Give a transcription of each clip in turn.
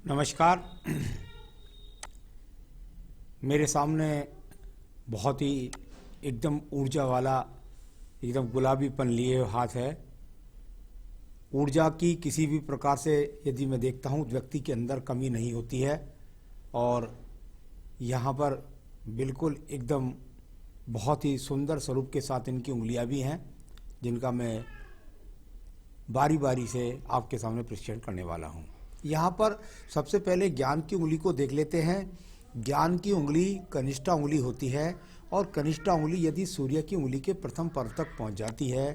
नमस्कार। मेरे सामने बहुत ही एकदम ऊर्जा वाला, एकदम गुलाबीपन लिए हुए हाथ है। ऊर्जा की किसी भी प्रकार से यदि मैं देखता हूँ व्यक्ति के अंदर कमी नहीं होती है। और यहाँ पर बिल्कुल एकदम बहुत ही सुंदर स्वरूप के साथ इनकी उंगलियाँ भी हैं, जिनका मैं बारी बारी से आपके सामने प्रेजेंट करने वाला हूँ। यहाँ पर सबसे पहले ज्ञान की उंगली को देख लेते हैं। ज्ञान की उंगली कनिष्ठा उंगली होती है, और कनिष्ठा उंगली यदि सूर्य की उंगली के प्रथम पर्व तक पहुँच जाती है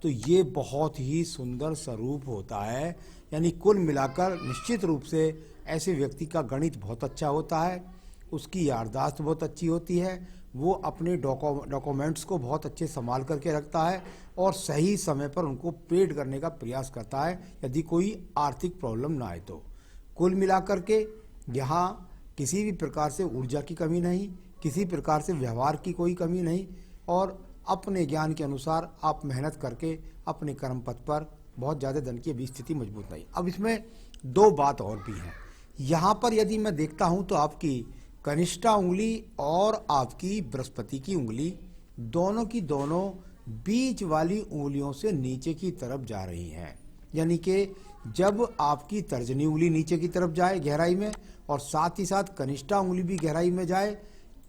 तो ये बहुत ही सुंदर स्वरूप होता है। यानी कुल मिलाकर निश्चित रूप से ऐसे व्यक्ति का गणित बहुत अच्छा होता है, उसकी याददाश्त बहुत अच्छी होती है, वो अपने डॉक्यूमेंट्स को बहुत अच्छे संभाल करके रखता है और सही समय पर उनको पेड करने का प्रयास करता है यदि कोई आर्थिक प्रॉब्लम ना आए तो। कुल मिलाकर के यहाँ किसी भी प्रकार से ऊर्जा की कमी नहीं, किसी प्रकार से व्यवहार की कोई कमी नहीं, और अपने ज्ञान के अनुसार आप मेहनत करके अपने कर्म पथ पर बहुत ज़्यादा धन की अभी स्थिति मजबूत नहीं। अब इसमें दो बात और भी हैं। यहाँ पर यदि मैं देखता हूँ तो आपकी कनिष्ठा उंगली और आपकी बृहस्पति की उंगली दोनों की दोनों बीच वाली उंगलियों से नीचे की तरफ जा रही हैं। यानी कि जब आपकी तर्जनी उंगली नीचे की तरफ जाए गहराई में, और साथ ही साथ कनिष्ठा उंगली भी गहराई में जाए,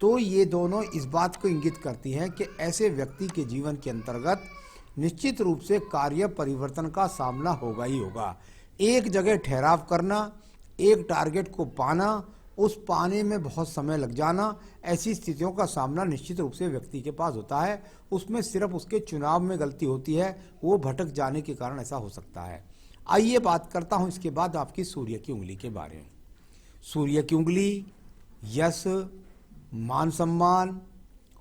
तो ये दोनों इस बात को इंगित करती हैं कि ऐसे व्यक्ति के जीवन के अंतर्गत निश्चित रूप से कार्य परिवर्तन का सामना होगा ही होगा। एक जगह ठहराव करना, एक टारगेट को पाना, उस पाने में बहुत समय लग जाना, ऐसी स्थितियों का सामना निश्चित रूप से व्यक्ति के पास होता है। उसमें सिर्फ उसके चुनाव में गलती होती है, वो भटक जाने के कारण ऐसा हो सकता है। आइए बात करता हूँ इसके बाद आपकी सूर्य की उंगली के बारे में। सूर्य की उंगली यश, मान सम्मान,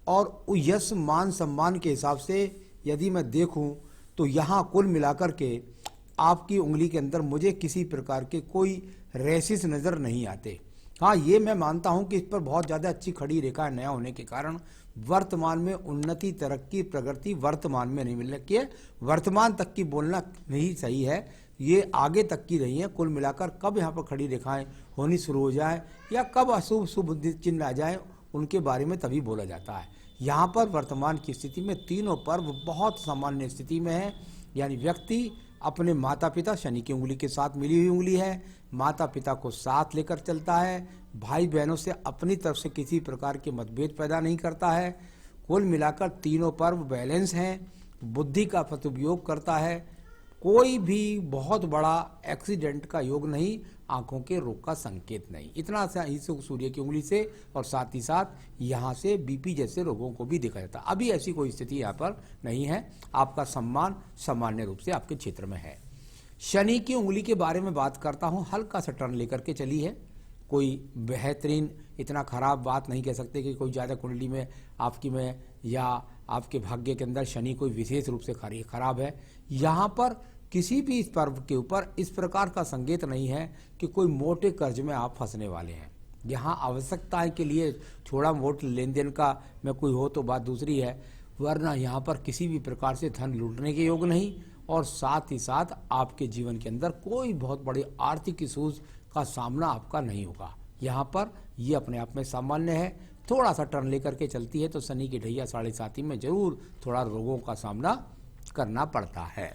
और यश मान सम्मान के हिसाब से यदि मैं देखूं तो यहाँ कुल मिलाकर के आपकी उंगली के अंदर मुझे किसी प्रकार के कोई रेसिस नज़र नहीं आते। हाँ, ये मैं मानता हूँ कि इस पर बहुत ज़्यादा अच्छी खड़ी रेखा नया होने के कारण वर्तमान में उन्नति, तरक्की, प्रगति वर्तमान में नहीं मिल रही है। वर्तमान तक की बोलना नहीं सही है, ये आगे तक की रही है। कुल मिलाकर कब यहाँ पर खड़ी रेखाएं होनी शुरू हो जाए या कब अशुभ शुभ चिन्ह आ जाए, उनके बारे में तभी बोला जाता है। यहाँ पर वर्तमान की स्थिति में तीनों पर्व बहुत सामान्य स्थिति में है। यानी व्यक्ति अपने माता पिता, शनि की उंगली के साथ मिली हुई उंगली है, माता पिता को साथ लेकर चलता है, भाई बहनों से अपनी तरफ से किसी प्रकार के मतभेद पैदा नहीं करता है। कुल मिलाकर तीनों पर्व बैलेंस हैं, बुद्धि का सदुपयोग करता है, कोई भी बहुत बड़ा एक्सीडेंट का योग नहीं, आंखों के रोग का संकेत नहीं। इतना सा ही सूर्य की उंगली से, और साथ ही साथ यहाँ से बीपी जैसे रोगों को भी देखा जाता है। अभी ऐसी कोई स्थिति यहाँ पर नहीं है। आपका सम्मान सामान्य रूप से आपके क्षेत्र में है। शनि की उंगली के बारे में बात करता हूँ। हल्का सा टर्न लेकर के चली है, कोई बेहतरीन इतना खराब बात नहीं कह सकते कि कोई ज़्यादा कुंडली में आपकी में या आपके भाग्य के अंदर शनि कोई विशेष रूप से खराब है। यहाँ पर किसी भी इस पर्व के ऊपर इस प्रकार का संकेत नहीं है कि कोई मोटे कर्ज में आप फंसने वाले हैं। यहाँ आवश्यकताएं के लिए थोड़ा मोट लेन देन का में कोई हो तो बात दूसरी है, वरना यहाँ पर किसी भी प्रकार से धन लूटने के योग नहीं, और साथ ही साथ आपके जीवन के अंदर कोई बहुत बड़ी आर्थिक इशूज का सामना आपका नहीं होगा। यहाँ पर ये अपने आप में सामान्य है। थोड़ा सा टर्न लेकर के चलती है तो शनि की ढैया 7.5 में जरूर थोड़ा रोगों का सामना करना पड़ता है।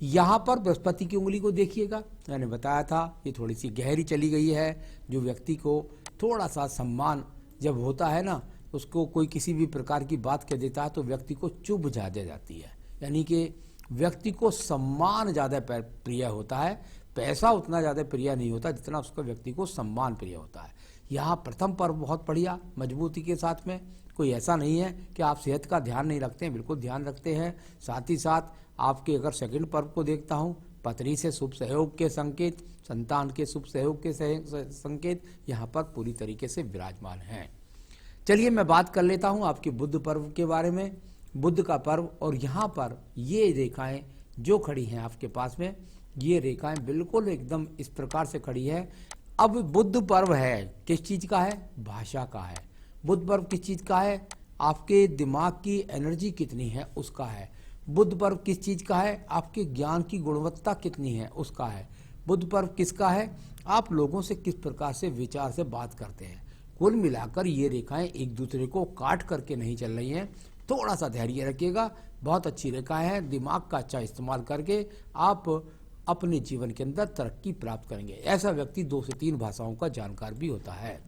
यहाँ पर बृहस्पति की उंगली को देखिएगा, मैंने बताया था ये थोड़ी सी गहरी चली गई है। जो व्यक्ति को थोड़ा सा सम्मान जब होता है ना, उसको कोई किसी भी प्रकार की बात कह देता है तो व्यक्ति को चुभ ज़्यादा जाती है। यानी कि व्यक्ति को सम्मान ज़्यादा प्रिय होता है, पैसा उतना ज़्यादा प्रिय नहीं होता जितना उसको व्यक्ति को सम्मान प्रिय होता है। यहाँ प्रथम पर्व बहुत बढ़िया मजबूती के साथ में, कोई ऐसा नहीं है कि आप सेहत का ध्यान नहीं रखते हैं, बिल्कुल ध्यान रखते हैं। साथ ही साथ आपके अगर सेकंड पर्व को देखता हूँ, पत्नी से शुभ सहयोग के संकेत, संतान के शुभ सहयोग के संकेत यहाँ पर पूरी तरीके से विराजमान हैं। चलिए मैं बात कर लेता हूँ आपके बुध पर्व के बारे में। बुध का पर्व, और यहाँ पर ये रेखाएं जो खड़ी हैं आपके पास में, ये रेखाएं बिल्कुल एकदम इस प्रकार से खड़ी है। अब बुध पर्व है किस चीज़ का है? भाषा का है। बुध पर्व किस चीज़ का है? आपके दिमाग की एनर्जी कितनी है उसका है। बुध पर्व किस चीज़ का है? आपके ज्ञान की गुणवत्ता कितनी है उसका है। बुध पर्व किसका है? आप लोगों से किस प्रकार से विचार से बात करते हैं। कुल मिलाकर ये रेखाएं एक दूसरे को काट करके नहीं चल रही हैं। थोड़ा सा धैर्य रखिएगा, बहुत अच्छी रेखाएं हैं। दिमाग का अच्छा इस्तेमाल करके आप अपने जीवन के अंदर तरक्की प्राप्त करेंगे। ऐसा व्यक्ति 2 से 3 भाषाओं का जानकार भी होता है।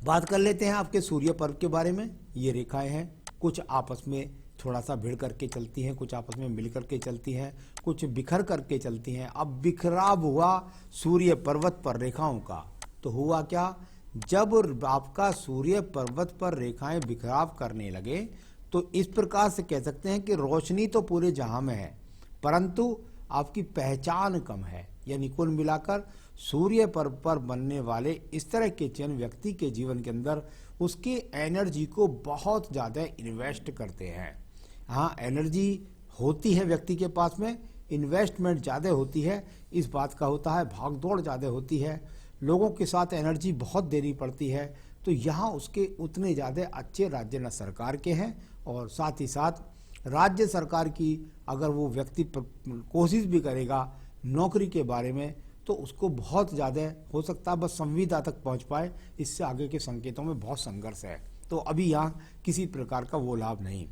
बात कर लेते हैं आपके सूर्य पर्व के बारे में। ये रेखाएं हैं, कुछ आपस में थोड़ा सा भिड़ करके चलती हैं, कुछ आपस में मिल करके चलती हैं, कुछ बिखर करके चलती हैं। अब बिखराव हुआ सूर्य पर्वत पर रेखाओं का, तो हुआ क्या? जब आपका सूर्य पर्वत पर रेखाएं बिखराव करने लगे तो इस प्रकार से कह सकते हैं कि रोशनी तो पूरे जहां में है, परंतु आपकी पहचान कम है। यानी कुल मिलाकर सूर्य पर्व पर बनने वाले इस तरह के चिन्ह व्यक्ति के जीवन के अंदर उसकी एनर्जी को बहुत ज़्यादा इन्वेस्ट करते हैं। हाँ, एनर्जी होती है व्यक्ति के पास में, इन्वेस्टमेंट ज़्यादा होती है, इस बात का होता है। भागदौड़ ज़्यादा होती है, लोगों के साथ एनर्जी बहुत देनी पड़ती है। तो यहाँ उसके उतने ज़्यादा अच्छे राज्य न सरकार के हैं, और साथ ही साथ राज्य सरकार की अगर वो व्यक्ति कोशिश भी करेगा नौकरी के बारे में तो उसको बहुत ज़्यादा हो सकता है बस संविदा तक पहुंच पाए, इससे आगे के संकेतों में बहुत संघर्ष है। तो अभी यहाँ किसी प्रकार का वो लाभ नहीं।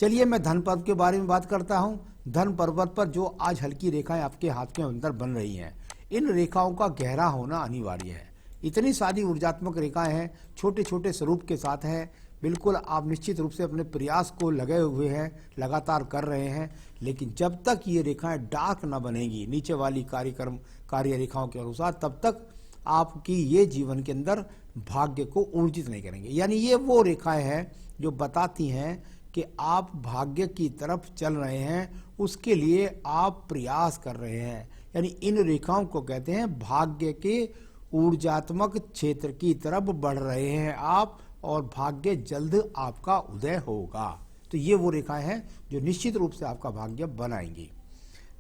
चलिए मैं धन पर्व के बारे में बात करता हूँ। धन पर्वत पर जो आज हल्की रेखाएं आपके हाथ के अंदर बन रही हैं, इन रेखाओं का गहरा होना अनिवार्य है। इतनी सारी ऊर्जात्मक रेखाएं हैं, छोटे छोटे स्वरूप के साथ है। बिल्कुल आप निश्चित रूप से अपने प्रयास को लगे हुए हैं, लगातार कर रहे हैं, लेकिन जब तक ये रेखाएं डार्क न बनेगी नीचे वाली कार्य रेखाओं के अनुसार, तब तक आपकी ये जीवन के अंदर भाग्य को ऊर्जित नहीं करेंगे। यानी ये वो रेखाएं हैं जो बताती हैं कि आप भाग्य की तरफ चल रहे हैं, उसके लिए आप प्रयास कर रहे हैं। यानी इन रेखाओं को कहते हैं भाग्य के ऊर्जात्मक क्षेत्र की तरफ बढ़ रहे हैं आप, और भाग्य जल्द आपका उदय होगा। तो ये वो रेखाएं हैं जो निश्चित रूप से आपका भाग्य बनाएंगी।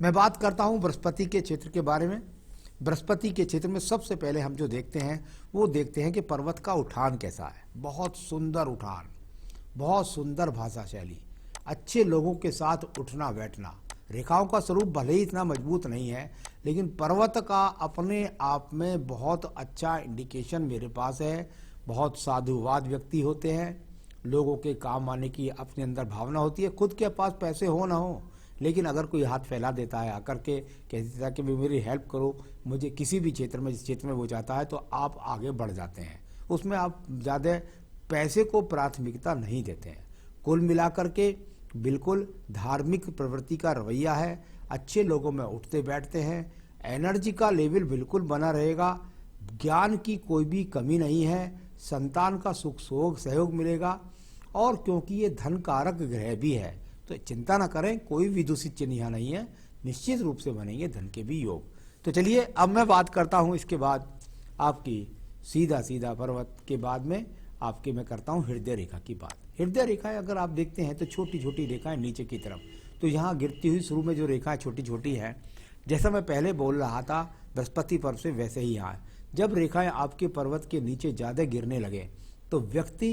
मैं बात करता हूं बृहस्पति के क्षेत्र के बारे में। बृहस्पति के क्षेत्र में सबसे पहले हम जो देखते हैं वो देखते हैं कि पर्वत का उठान कैसा है। बहुत सुंदर उठान, बहुत सुंदर भाषा शैली, अच्छे लोगों के साथ उठना बैठना। रेखाओं का स्वरूप भले ही इतना मजबूत नहीं है, लेकिन पर्वत का अपने आप में बहुत अच्छा इंडिकेशन मेरे पास है। बहुत साधुवाद व्यक्ति होते हैं, लोगों के काम आने की अपने अंदर भावना होती है। खुद के पास पैसे हो ना हो, लेकिन अगर कोई हाथ फैला देता है आकर के, कह देता है कि मेरी हेल्प करो, मुझे किसी भी क्षेत्र में, जिस क्षेत्र में वो चाहता है, तो आप आगे बढ़ जाते हैं। उसमें आप ज़्यादा पैसे को प्राथमिकता नहीं देते हैं। कुल मिलाकर के बिल्कुल धार्मिक प्रवृत्ति का रवैया है, अच्छे लोगों में उठते बैठते हैं, एनर्जी का लेवल बिल्कुल बना रहेगा, ज्ञान की कोई भी कमी नहीं है, संतान का सुख सहयोग मिलेगा। और क्योंकि ये धन कारक ग्रह भी है तो चिंता ना करें, कोई भी दूषित चिन्ह यहाँ नहीं है, निश्चित रूप से बनेंगे धन के भी योग। तो चलिए अब मैं बात करता हूँ इसके बाद आपकी सीधा पर्वत के बाद में आपके मैं करता हूँ हृदय रेखा की बात। हृदय रेखाएं अगर आप देखते हैं तो छोटी छोटी रेखाएं नीचे की तरफ, तो यहाँ गिरती हुई शुरू में जो रेखाएं छोटी छोटी हैं, जैसा मैं पहले बोल रहा था बृहस्पति पर्व से, वैसे ही यहाँ जब रेखाएं आपके पर्वत के नीचे ज़्यादा गिरने लगे तो व्यक्ति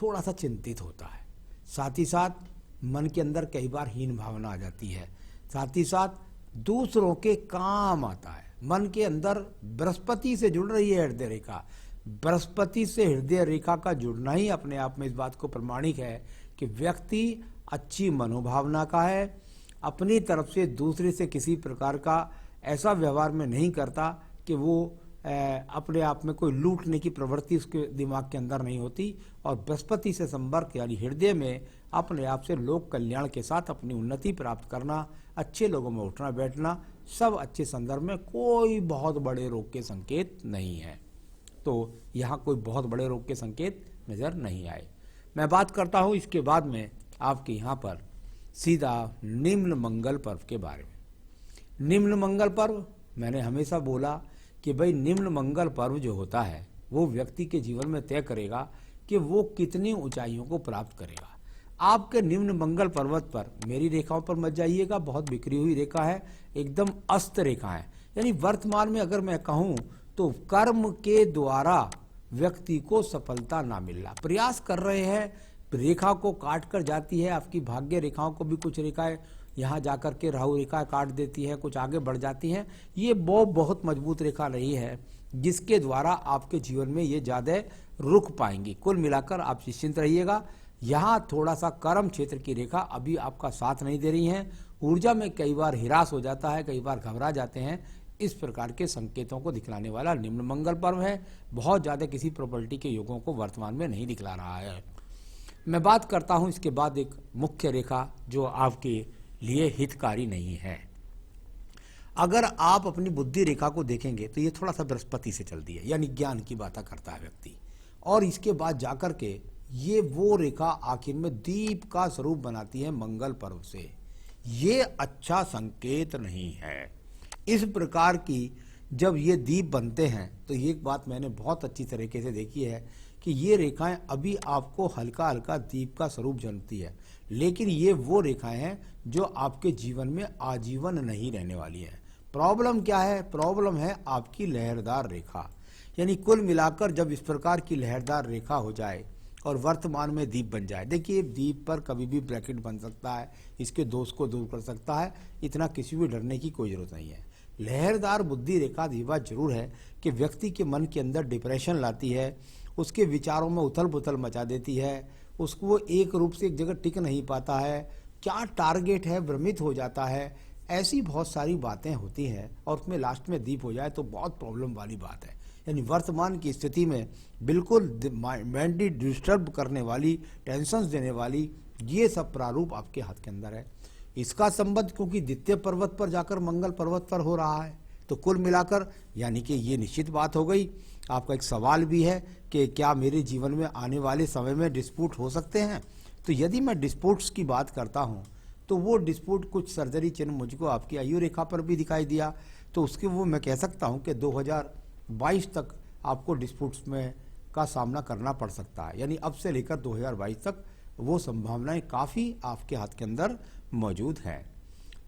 थोड़ा सा चिंतित होता है। साथ ही साथ मन के अंदर कई बार हीन भावना आ जाती है, साथ ही साथ दूसरों के काम आता है। मन के अंदर बृहस्पति से जुड़ रही है हृदय रेखा, बृहस्पति से हृदय रेखा का जुड़ना ही अपने आप में इस बात को प्रमाणिक है कि व्यक्ति अच्छी मनोभावना का है, अपनी तरफ से दूसरे से किसी प्रकार का ऐसा व्यवहार में नहीं करता कि वो अपने आप में कोई लूटने की प्रवृत्ति उसके दिमाग के अंदर नहीं होती। और बृहस्पति से संपर्क यानी हृदय में अपने आप से लोक कल्याण के साथ अपनी उन्नति प्राप्त करना, अच्छे लोगों में उठना बैठना, सब अच्छे संदर्भ में, कोई बहुत बड़े रोग के संकेत नहीं है। तो यहाँ कोई बहुत बड़े रोग के संकेत नज़र नहीं आए। मैं बात करता हूँ इसके बाद में आपके यहाँ पर सीधा निम्न मंगल पर्व के बारे में। निम्न मंगल पर्व मैंने हमेशा बोला कि भाई निम्न मंगल पर्व जो होता है वो व्यक्ति के जीवन में तय करेगा कि वो कितनी ऊंचाइयों को प्राप्त करेगा। आपके निम्न मंगल पर्वत पर मेरी रेखाओं पर मत जाइएगा, बहुत बिखरी हुई रेखा है, एकदम अस्त रेखा है। यानी वर्तमान में अगर मैं कहूँ तो कर्म के द्वारा व्यक्ति को सफलता ना मिलना, प्रयास कर रहे हैं, रेखा को काट कर जाती है। आपकी भाग्य रेखाओं को भी कुछ रेखाएं यहाँ जाकर के राहु रेखा काट देती है, कुछ आगे बढ़ जाती हैं। ये बहुत मजबूत रेखा रही है जिसके द्वारा आपके जीवन में ये ज़्यादा रुक पाएंगी। कुल मिलाकर आप निश्चिंत रहिएगा। यहाँ थोड़ा सा कर्म क्षेत्र की रेखा अभी आपका साथ नहीं दे रही हैं। ऊर्जा में कई बार हिरास हो जाता है, कई बार घबरा जाते हैं। इस प्रकार के संकेतों को दिखलाने वाला निम्न मंगल पर्व है। बहुत ज़्यादा किसी प्रॉपर्टी के योगों को वर्तमान में नहीं दिखला रहा है। मैं बात करता हूँ इसके बाद एक मुख्य रेखा जो आपके लिए हितकारी नहीं है। अगर आप अपनी बुद्धि रेखा को देखेंगे तो ये थोड़ा सा बृहस्पति से चलती है, यानी ज्ञान की बातें करता है व्यक्ति। और इसके बाद जाकर के ये वो रेखा आखिर में दीप का स्वरूप बनाती है मंगल पर्व से। ये अच्छा संकेत नहीं है। इस प्रकार की जब ये दीप बनते हैं तो ये एक बात मैंने बहुत अच्छी तरीके से देखी है कि ये रेखाएं अभी आपको हल्का हल्का दीप का स्वरूप जनती है, लेकिन ये वो रेखाएं हैं जो आपके जीवन में आजीवन नहीं रहने वाली है। प्रॉब्लम क्या है? प्रॉब्लम है आपकी लहरदार रेखा। यानी कुल मिलाकर जब इस प्रकार की लहरदार रेखा हो जाए और वर्तमान में दीप बन जाए, देखिए दीप पर कभी भी ब्रैकेट बन सकता है, इसके दोष को दूर कर सकता है, इतना किसी भी डरने की कोई जरूरत नहीं है। लहरदार बुद्धि रेखा ये बात जरूर है कि व्यक्ति के मन के अंदर डिप्रेशन लाती है, उसके विचारों में उथल पुथल मचा देती है, उसको वो एक रूप से एक जगह टिक नहीं पाता है, क्या टारगेट है भ्रमित हो जाता है। ऐसी बहुत सारी बातें होती हैं और उसमें लास्ट में दीप हो जाए तो बहुत प्रॉब्लम वाली बात है। यानी वर्तमान की स्थिति में बिल्कुल मेंटली डिस्टर्ब करने वाली, टेंशन्स देने वाली ये सब प्रारूप आपके हाथ के अंदर है। इसका संबंध क्योंकि द्वितीय पर्वत पर जाकर मंगल पर्वत पर हो रहा है, तो कुल मिलाकर यानी कि ये निश्चित बात हो गई। आपका एक सवाल भी है कि क्या मेरे जीवन में आने वाले समय में डिस्प्यूट हो सकते हैं? तो यदि मैं डिस्प्यूट्स की बात करता हूँ तो वो डिस्प्यूट कुछ सर्जरी चिन्ह मुझको आपकी आयु रेखा पर भी दिखाई दिया, तो उसके वो मैं कह सकता हूँ कि 2022 तक आपको डिस्प्यूट्स में का सामना करना पड़ सकता है। यानी अब से लेकर 2022 तक वो संभावनाएं काफ़ी आपके हाथ के अंदर मौजूद हैं।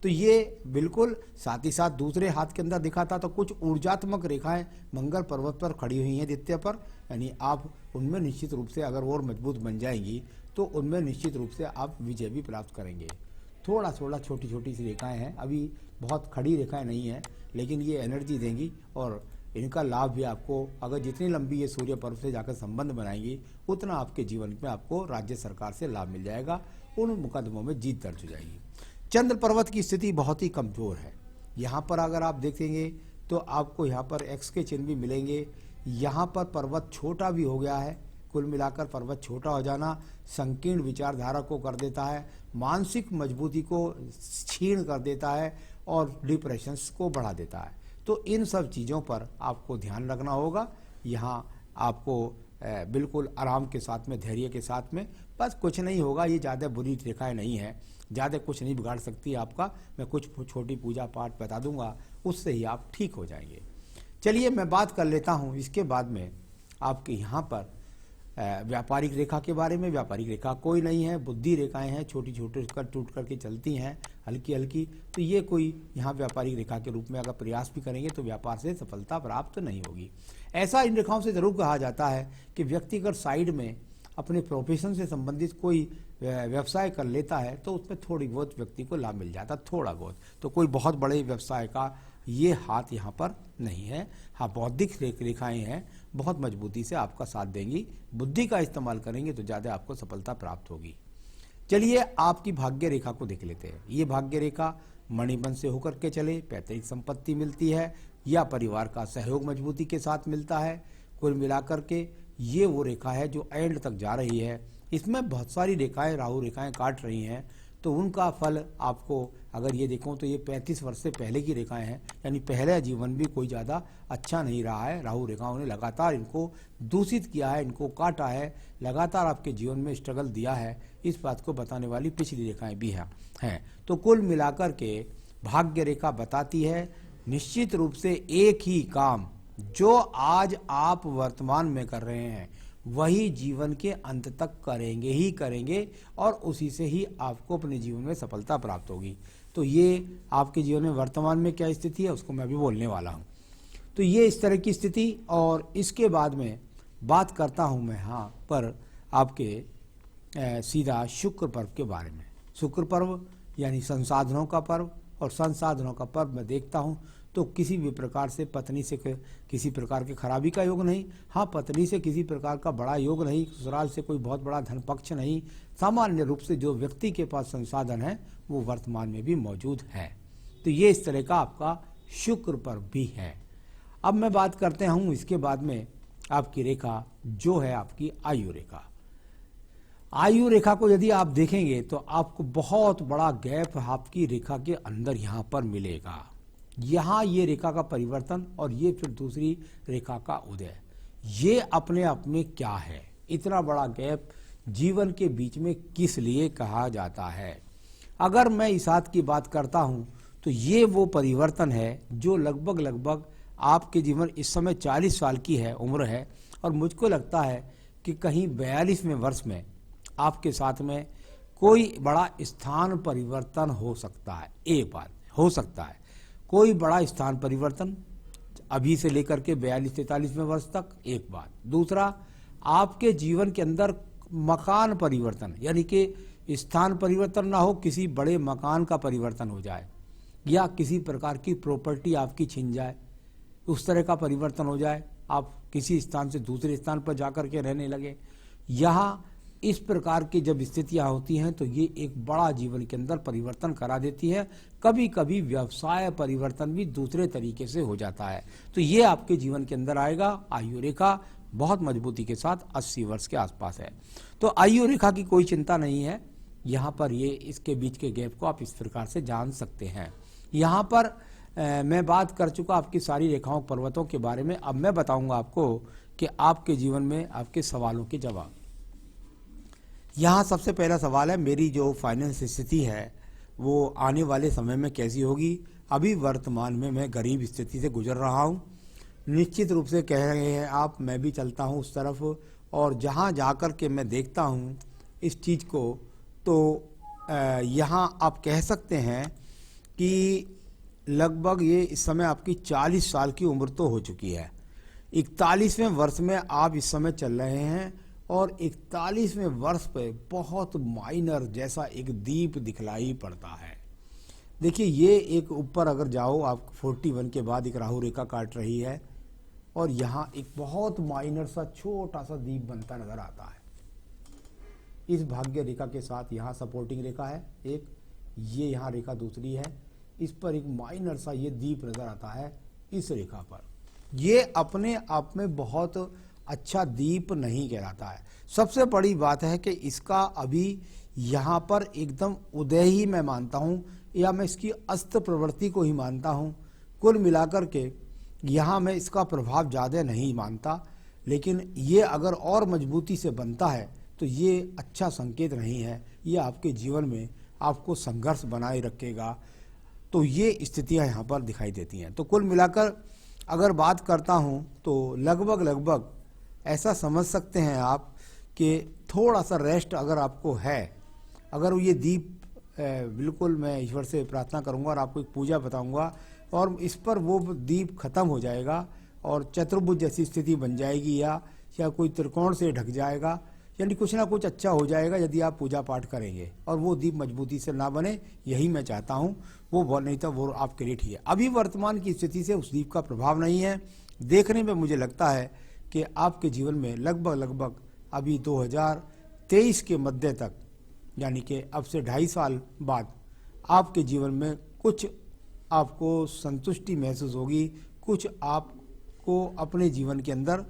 तो ये बिल्कुल साथ ही साथ दूसरे हाथ के अंदर दिखाता तो कुछ ऊर्जात्मक रेखाएं मंगल पर्वत पर खड़ी हुई हैं द्वितीय पर, यानी आप उनमें निश्चित रूप से अगर और मजबूत बन जाएंगी तो उनमें निश्चित रूप से आप विजय भी प्राप्त करेंगे। थोड़ा छोटी छोटी सी रेखाएं हैं, अभी बहुत खड़ी रेखाएं नहीं हैं, लेकिन ये एनर्जी देंगी और इनका लाभ भी आपको, अगर जितनी लंबी ये सूर्य पर्व से जाकर संबंध बनाएंगी उतना आपके जीवन में आपको राज्य सरकार से लाभ मिल जाएगा, उन मुकदमों में जीत दर्ज हो जाएगी। चंद्र पर्वत की स्थिति बहुत ही कमजोर है। यहाँ पर अगर आप देखेंगे तो आपको यहाँ पर एक्स के चिन्ह भी मिलेंगे। यहाँ पर पर्वत छोटा भी हो गया है। कुल मिलाकर पर्वत छोटा हो जाना संकीर्ण विचारधारा को कर देता है, मानसिक मजबूती को क्षीण कर देता है और डिप्रेशंस को बढ़ा देता है। तो इन सब चीज़ों पर आपको ध्यान रखना होगा। यहाँ आपको बिल्कुल आराम के साथ में, धैर्य के साथ में, बस कुछ नहीं होगा। ये ज़्यादा बुरी रेखाएं नहीं है, ज़्यादा कुछ नहीं बिगाड़ सकती आपका। मैं कुछ छोटी पूजा पाठ बता दूंगा, उससे ही आप ठीक हो जाएंगे। चलिए मैं बात कर लेता हूँ इसके बाद में आपके यहाँ पर व्यापारिक रेखा के बारे में। व्यापारिक रेखा कोई नहीं है, बुद्धि रेखाएं हैं, छोटी छोटी टूट करके चलती हैं, हल्की हल्की। तो ये कोई यहाँ व्यापारिक रेखा के रूप में अगर प्रयास भी करेंगे तो व्यापार से सफलता प्राप्त नहीं होगी। ऐसा इन रेखाओं से जरूर कहा जाता है कि व्यक्तिगत साइड में अपने प्रोफेशन से संबंधित कोई व्यवसाय कर लेता है तो उसमें थोड़ी बहुत व्यक्ति को लाभ मिल जाता, थोड़ा बहुत। तो कोई बहुत बड़े व्यवसाय का ये हाथ यहाँ पर नहीं है। हाँ, बौद्धिक रेखाएं हैं, बहुत मजबूती से आपका साथ देंगी। बुद्धि का इस्तेमाल करेंगे तो ज़्यादा आपको सफलता प्राप्त होगी। चलिए आपकी भाग्य रेखा को देख लेते हैं। ये भाग्य रेखा मणिबन से होकर के चले, पैतृक संपत्ति मिलती है या परिवार का सहयोग मजबूती के साथ मिलता है। कुल मिलाकर के ये वो रेखा है जो एंड तक जा रही है। इसमें बहुत सारी रेखाएं, राहु रेखाएं काट रही हैं, तो उनका फल आपको अगर ये देखो तो ये 35 वर्ष से पहले की रेखाएं हैं, यानी पहले जीवन भी कोई ज़्यादा अच्छा नहीं रहा है। राहु रेखाओं ने लगातार इनको दूषित किया है, इनको काटा है, लगातार आपके जीवन में स्ट्रगल दिया है। इस बात को बताने वाली पिछली रेखाएं भी हैं। तो कुल मिलाकर के भाग्य रेखा बताती है निश्चित रूप से एक ही काम जो आज आप वर्तमान में कर रहे हैं वही जीवन के अंत तक करेंगे ही करेंगे और उसी से ही आपको अपने जीवन में सफलता प्राप्त होगी। तो ये आपके जीवन में वर्तमान में क्या स्थिति है उसको मैं अभी बोलने वाला हूँ। तो ये इस तरह की स्थिति, और इसके बाद में बात करता हूँ मैं यहाँ पर आपके सीधा शुक्र पर्व के बारे में। शुक्र पर्व यानी संसाधनों का पर्व, और संसाधनों का पर्व मैं देखता हूँ तो किसी भी प्रकार से पत्नी से किसी प्रकार की खराबी का योग नहीं। हाँ, पत्नी से किसी प्रकार का बड़ा योग नहीं, ससुराल से कोई बहुत बड़ा धन पक्ष नहीं। सामान्य रूप से जो व्यक्ति के पास संसाधन है वो वर्तमान में भी मौजूद है। तो ये इस तरह का आपका शुक्र पर्व भी है। अब मैं बात करते हूँ इसके बाद में आपकी रेखा जो है आपकी आयु रेखा। आयु रेखा को यदि आप देखेंगे तो आपको बहुत बड़ा गैप आपकी रेखा के अंदर यहाँ पर मिलेगा। यहाँ ये रेखा का परिवर्तन और ये फिर दूसरी रेखा का उदय, ये अपने आप में क्या है? इतना बड़ा गैप जीवन के बीच में किस लिए कहा जाता है? अगर मैं इस हाथ की बात करता हूँ तो ये वो परिवर्तन है जो लगभग आपके जीवन इस समय 40 साल की है उम्र है, और मुझको लगता है कि कहीं 42वें वर्ष में आपके साथ में कोई बड़ा स्थान परिवर्तन हो सकता है। एक बात हो सकता है कोई बड़ा स्थान परिवर्तन अभी से लेकर के 42-43वें वर्ष तक, एक बात। दूसरा, आपके जीवन के अंदर मकान परिवर्तन, यानी कि स्थान परिवर्तन ना हो, किसी बड़े मकान का परिवर्तन हो जाए या किसी प्रकार की प्रॉपर्टी आपकी छिन जाए, उस तरह का परिवर्तन हो जाए, आप किसी स्थान से दूसरे स्थान पर जाकर के रहने लगे। यहाँ इस प्रकार की जब स्थितियां होती हैं तो ये एक बड़ा जीवन के अंदर परिवर्तन करा देती है। कभी कभी व्यवसाय परिवर्तन भी दूसरे तरीके से हो जाता है। तो ये आपके जीवन के अंदर आएगा। आयु रेखा बहुत मजबूती के साथ 80 वर्ष के आसपास है। तो आयु रेखा की कोई चिंता नहीं है। यहाँ पर ये इसके बीच के गैप को आप इस प्रकार से जान सकते हैं। यहाँ पर मैं बात कर चुका आपकी सारी रेखाओं पर्वतों के बारे में। अब मैं बताऊंगा आपको कि आपके जीवन में आपके सवालों के जवाब। यहाँ सबसे पहला सवाल है, मेरी जो फाइनेंस स्थिति है वो आने वाले समय में कैसी होगी? अभी वर्तमान में मैं गरीब स्थिति से गुजर रहा हूँ। निश्चित रूप से कह रहे हैं आप, मैं भी चलता हूँ उस तरफ, और जहाँ जाकर के मैं देखता हूँ इस चीज़ को, तो यहाँ आप कह सकते हैं कि लगभग ये इस समय आपकी 40 साल की उम्र तो हो चुकी है। 41वें वर्ष में आप इस समय चल रहे हैं, और 41वें वर्ष पे बहुत माइनर जैसा एक दीप दिखलाई पड़ता है। देखिए, ये एक ऊपर अगर जाओ आप 41 के बाद एक राहु रेखा काट रही है, और यहाँ एक बहुत माइनर सा छोटा सा दीप बनता नजर आता है। इस भाग्य रेखा के साथ यहाँ सपोर्टिंग रेखा है एक, ये यहाँ रेखा दूसरी है, इस पर एक माइनर सा ये दीप नजर आता है इस रेखा पर। ये अपने आप में बहुत अच्छा दीप नहीं कहलाता है। सबसे बड़ी बात है कि इसका अभी यहाँ पर एकदम उदय ही मैं मानता हूँ, या मैं इसकी अस्त प्रवृत्ति को ही मानता हूँ। कुल मिलाकर के यहाँ मैं इसका प्रभाव ज़्यादा नहीं मानता, लेकिन ये अगर और मजबूती से बनता है तो ये अच्छा संकेत नहीं है। ये आपके जीवन में आपको संघर्ष बनाए रखेगा। तो ये स्थितियाँ यहाँ पर दिखाई देती हैं। तो कुल मिलाकर अगर बात करता हूँ तो लगभग ऐसा समझ सकते हैं आप कि थोड़ा सा रेस्ट अगर आपको है, अगर ये दीप बिल्कुल मैं ईश्वर से प्रार्थना करूंगा और आपको एक पूजा बताऊंगा, और इस पर वो दीप खत्म हो जाएगा और चतुर्भुज जैसी स्थिति बन जाएगी, या कोई त्रिकोण से ढक जाएगा, यानी कुछ ना कुछ अच्छा हो जाएगा यदि आप पूजा पाठ करेंगे। और वो दीप मजबूती से ना बने, यही मैं चाहता हूँ। वो नहीं तो वो आपके लिए ठीक है। अभी वर्तमान की स्थिति से उस दीप का प्रभाव नहीं है। देखने में मुझे लगता है कि आपके जीवन में लगभग अभी 2023 के मध्य तक, यानी कि अब से 2.5 साल बाद आपके जीवन में कुछ आपको संतुष्टि महसूस होगी, कुछ आपको अपने जीवन के अंदर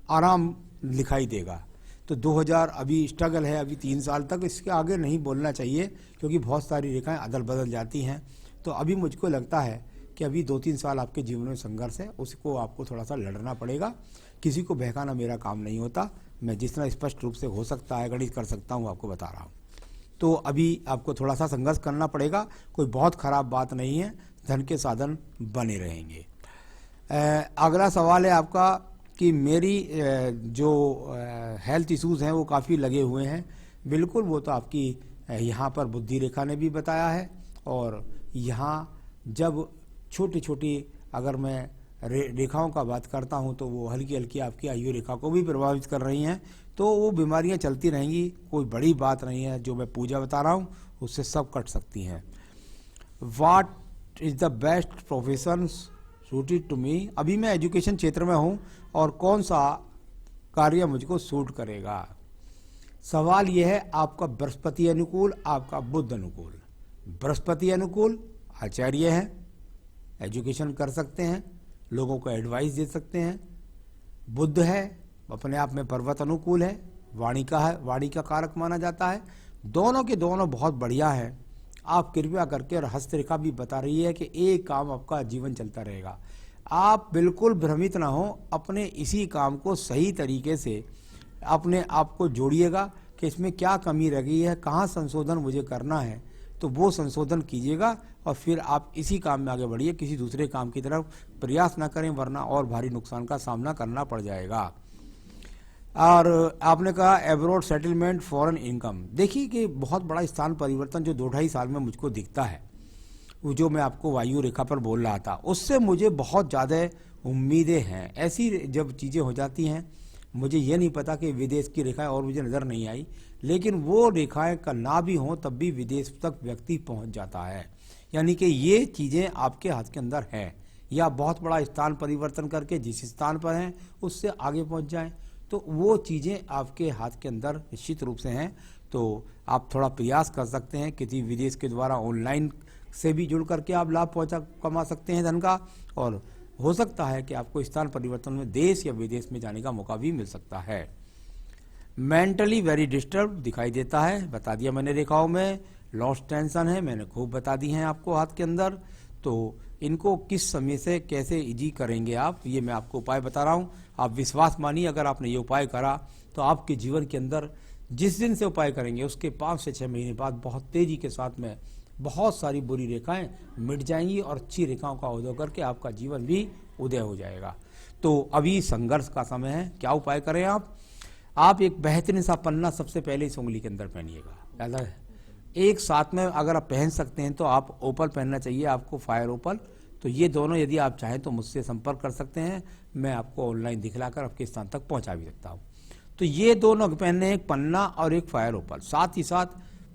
आराम दिखाई देगा। तो 2000 अभी स्ट्रगल है, अभी 3 साल तक, इसके आगे नहीं बोलना चाहिए क्योंकि बहुत सारी रेखाएं अदल बदल जाती हैं। तो अभी मुझको लगता है कि अभी 2-3 साल आपके जीवन में संघर्ष है, उसको आपको थोड़ा सा लड़ना पड़ेगा। किसी को बहकाना मेरा काम नहीं होता, मैं जितना स्पष्ट रूप से हो सकता है गणित कर सकता हूँ आपको बता रहा हूँ। तो अभी आपको थोड़ा सा संघर्ष करना पड़ेगा, कोई बहुत ख़राब बात नहीं है, धन के साधन बने रहेंगे। अगला सवाल है आपका कि मेरी जो हेल्थ इश्यूज़ हैं वो काफ़ी लगे हुए हैं। बिल्कुल, वो तो आपकी यहाँ पर बुद्धि रेखा ने भी बताया है, और यहाँ जब छोटी छोटी अगर मैं रेखाओं का बात करता हूं तो वो हल्की हल्की आपकी आयु रेखा को भी प्रभावित कर रही हैं, तो वो बीमारियां चलती रहेंगी। कोई बड़ी बात नहीं है, जो मैं पूजा बता रहा हूँ उससे सब कट सकती हैं। What is the best profession suited to me. अभी मैं एजुकेशन क्षेत्र में हूँ और कौन सा कार्य मुझको सूट करेगा। सवाल यह है, आपका बृहस्पति अनुकूल, आपका बुध अनुकूल। बृहस्पति अनुकूल आचार्य है, एजुकेशन कर सकते हैं, लोगों को एडवाइस दे सकते हैं। बुध है, अपने आप में पर्वत अनुकूल है, वाणी का है, वाणी का कारक माना जाता है। दोनों के दोनों बहुत बढ़िया है। आप कृपया करके, और हस्तरेखा भी बता रही है कि एक काम आपका जीवन चलता रहेगा। आप बिल्कुल भ्रमित ना हो, अपने इसी काम को सही तरीके से अपने आप को जोड़िएगा कि इसमें क्या कमी रह गई है, कहाँ संशोधन मुझे करना है, तो वो संशोधन कीजिएगा और फिर आप इसी काम में आगे बढ़िए। किसी दूसरे काम की तरफ प्रयास ना करें, वरना और भारी नुकसान का सामना करना पड़ जाएगा। और आपने कहा एब्रॉड सेटलमेंट, फॉरेन इनकम। देखिए कि बहुत बड़ा स्थान परिवर्तन जो 2-2.5 साल में मुझको दिखता है, वो जो मैं आपको वायु रेखा पर बोल रहा था, उससे मुझे बहुत ज़्यादा उम्मीदें हैं। ऐसी जब चीज़ें हो जाती हैं, मुझे ये नहीं पता कि विदेश की रेखाएं और मुझे नज़र नहीं आई, लेकिन वो रेखाएं का ना भी हों तब भी विदेश तक व्यक्ति पहुंच जाता है। यानी कि ये चीज़ें आपके हाथ के अंदर है, या बहुत बड़ा स्थान परिवर्तन करके जिस स्थान पर हैं उससे आगे पहुंच जाएं, तो वो चीज़ें आपके हाथ के अंदर निश्चित रूप से हैं। तो आप थोड़ा प्रयास कर सकते हैं, किसी विदेश के द्वारा ऑनलाइन से भी जुड़ करके आप लाभ कमा सकते हैं धन का, और हो सकता है कि आपको स्थान परिवर्तन में देश या विदेश में जाने का मौका भी मिल सकता है। मेंटली वेरी डिस्टर्ब दिखाई देता है, बता दिया मैंने रेखाओं में। लॉस टेंशन है, मैंने खूब बता दी हैं आपको हाथ के अंदर। तो इनको किस समय से कैसे इजी करेंगे आप, ये मैं आपको उपाय बता रहा हूँ। आप विश्वास मानिए, अगर आपने ये उपाय करा तो आपके जीवन के अंदर जिस दिन से उपाय करेंगे उसके 5 से 6 महीने बाद बहुत तेजी के साथ में बहुत सारी बुरी रेखाएं मिट जाएंगी और अच्छी रेखाओं का उदय करके आपका जीवन भी उदय हो जाएगा। तो अभी संघर्ष का समय है। क्या उपाय करें आप एक बेहतरीन सा पन्ना सबसे पहले इस उंगली के अंदर पहनिएगा। याद है, एक साथ में अगर आप पहन सकते हैं तो आप ओपल पहनना चाहिए आपको, फायर ओपल। तो ये दोनों यदि आप चाहें तो मुझसे संपर्क कर सकते हैं, मैं आपको ऑनलाइन दिखलाकर आपके स्थान तक पहुंचा भी सकता हूँ। तो ये दोनों पहनने, एक पन्ना और एक फायर ओपल। साथ ही साथ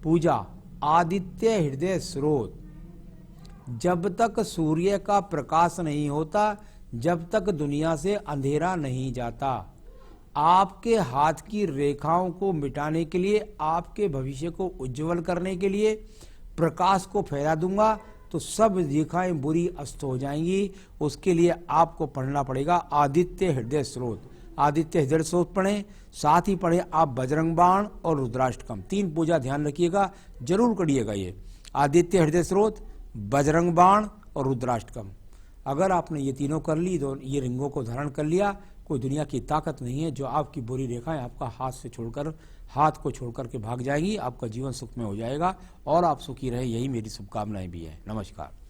पूजा आदित्य हृदय स्रोत। जब तक सूर्य का प्रकाश नहीं होता, जब तक दुनिया से अंधेरा नहीं जाता, आपके हाथ की रेखाओं को मिटाने के लिए, आपके भविष्य को उज्जवल करने के लिए प्रकाश को फैला दूंगा, तो सब रेखाएं बुरी अस्त हो जाएंगी। उसके लिए आपको पढ़ना पड़ेगा आदित्य हृदय स्रोत। आदित्य हृदय स्रोत पढ़ें, साथ ही पढ़ें आप बजरंग बाण और रुद्राष्टकम। 3 पूजा ध्यान रखिएगा, जरूर करिएगा। ये आदित्य हृदय स्रोत, बजरंग बाण और रुद्राष्टकम, अगर आपने ये तीनों कर ली, तो ये रिंगों को धारण कर लिया, कोई दुनिया की ताकत नहीं है जो आपकी बुरी रेखाएं आपका हाथ को छोड़कर के भाग जाएगी। आपका जीवन सुखमय हो जाएगा और आप सुखी रहे, यही मेरी शुभकामनाएं भी है। नमस्कार।